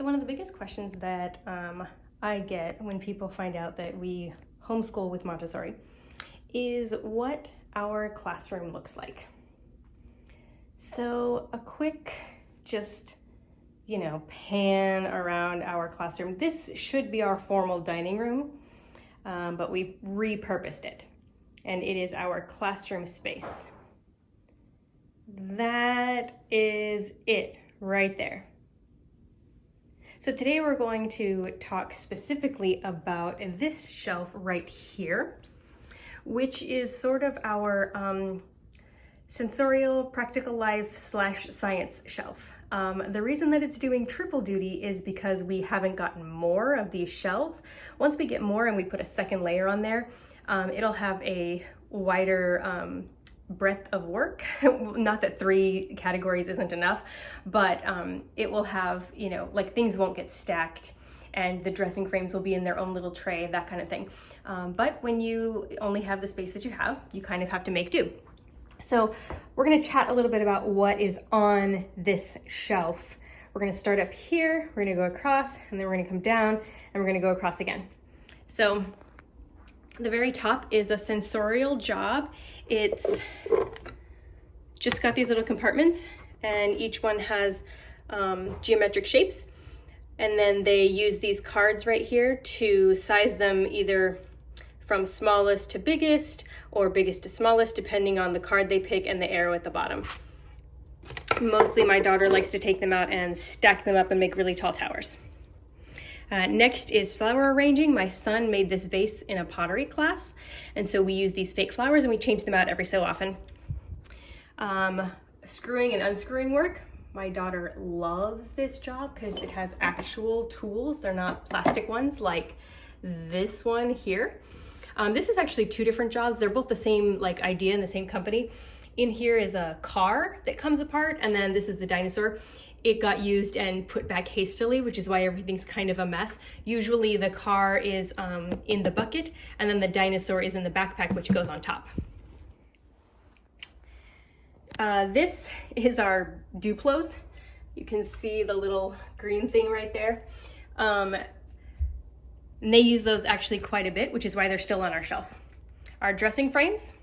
So one of the biggest questions that I get when people find out that we homeschool with Montessori is what our classroom looks like. So a quick pan around our classroom. This should be our formal dining room, but we repurposed it, and it is our classroom space. That is it right there. So today we're going to talk specifically about this shelf right here, which is sort of our sensorial, practical life / science shelf. The reason that it's doing triple duty is because we haven't gotten more of these shelves. Once we get more and we put a second layer on there, it'll have a wider breadth of work. Not that 3 categories isn't enough, but it will have, like things won't get stacked and the dressing frames will be in their own little tray, that kind of thing. But when you only have the space that you have, you kind of have to make do. So we're going to chat a little bit about what is on this shelf. We're going to start up here, we're going to go across, and then we're going to come down, and we're going to go across again. So the very top is a sensorial job. It's just got these little compartments, and each one has geometric shapes. And then they use these cards right here to size them either from smallest to biggest or biggest to smallest, depending on the card they pick and the arrow at the bottom. Mostly my daughter likes to take them out and stack them up and make really tall towers. Next is flower arranging. My son made this vase in a pottery class, and so we use these fake flowers and we change them out every so often. Screwing and unscrewing work. My daughter loves this job because it has actual tools. They're not plastic ones like this one here. This is actually 2 different jobs. They're both the same idea in the same company. In here is a car that comes apart, and then this is the dinosaur. It got used and put back hastily, which is why everything's kind of a mess. Usually the car is in the bucket, and then the dinosaur is in the backpack, which goes on top. This is our Duplos. You can see the little green thing right there. And they use those actually quite a bit, which is why they're still on our shelf. Our dressing frames.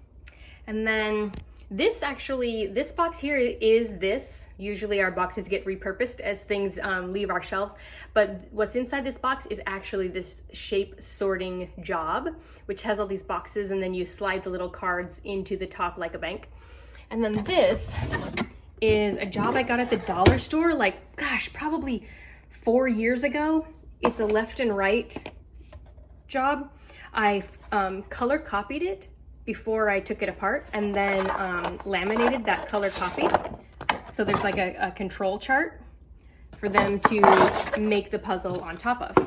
And then this box here is this. Usually our boxes get repurposed as things leave our shelves. But what's inside this box is actually this shape sorting job, which has all these boxes, and then you slide the little cards into the top like a bank. And then this is a job I got at the dollar store, probably 4 years ago. It's a left and right job. I color copied it before I took it apart, and then laminated that color copy. So there's a control chart for them to make the puzzle on top of.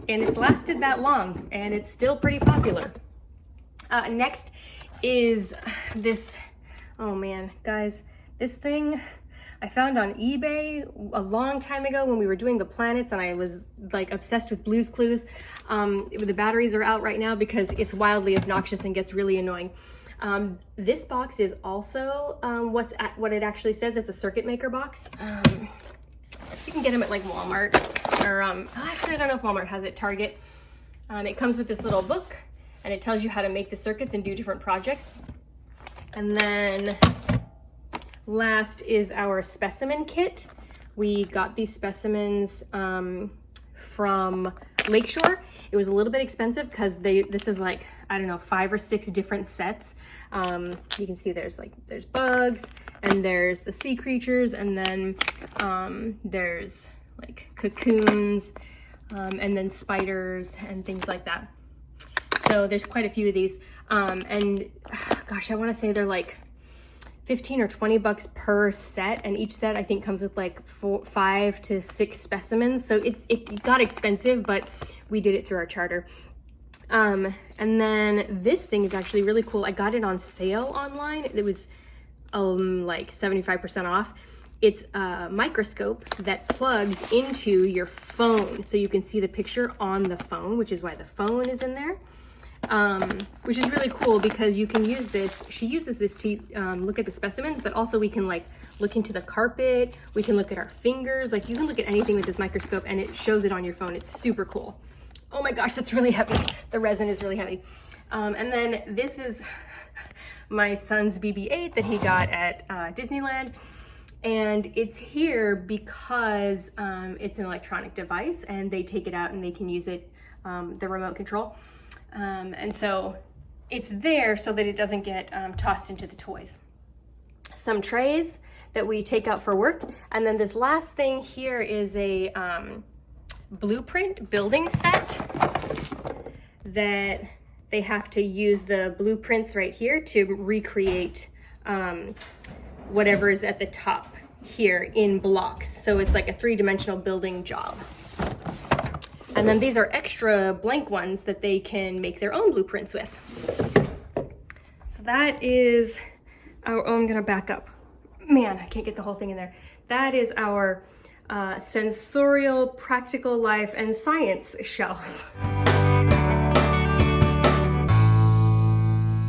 And it's lasted that long, and it's still pretty popular. Next is this, oh man, guys, this thing I found on eBay a long time ago when we were doing the planets, and I was obsessed with Blue's Clues. The batteries are out right now because it's wildly obnoxious and gets really annoying. This box is also what it actually says. It's a circuit maker box. You can get them at Walmart, or actually I don't know if Walmart has it, Target. It comes with this little book, and it tells you how to make the circuits and do different projects. And then last is our specimen kit. We got these specimens from Lakeshore. It was a little bit expensive because this is 5 or 6 different sets. You can see there's bugs, and there's the sea creatures, and then there's cocoons, and then spiders and things like that. So there's quite a few of these. And gosh, I want to say they're 15 or 20 bucks per set, and each set I think comes with 5 to 6 specimens. So it got expensive, but we did it through our charter. And then this thing is actually really cool. I got it on sale online. It was 75% off. It's a microscope that plugs into your phone, so you can see the picture on the phone, which is why the phone is in there. Which is really cool because you can use this. She uses this to look at the specimens, but also we can look into the carpet. We can look at our fingers. Like you can look at anything with this microscope and it shows it on your phone. It's super cool. Oh my gosh, that's really heavy. The resin is really heavy. And then this is my son's BB-8 that he got at Disneyland. And it's here because it's an electronic device and they take it out and they can use it, the remote control. And so it's there so that it doesn't get tossed into the toys. Some trays that we take out for work. And then this last thing here is a blueprint building set that they have to use the blueprints right here to recreate whatever is at the top here in blocks. So it's like a three-dimensional building job. And then these are extra blank ones that they can make their own blueprints with. So that is our, oh, I'm gonna back up. Man, I can't get the whole thing in there. That is our Sensorial Practical Life and Science shelf.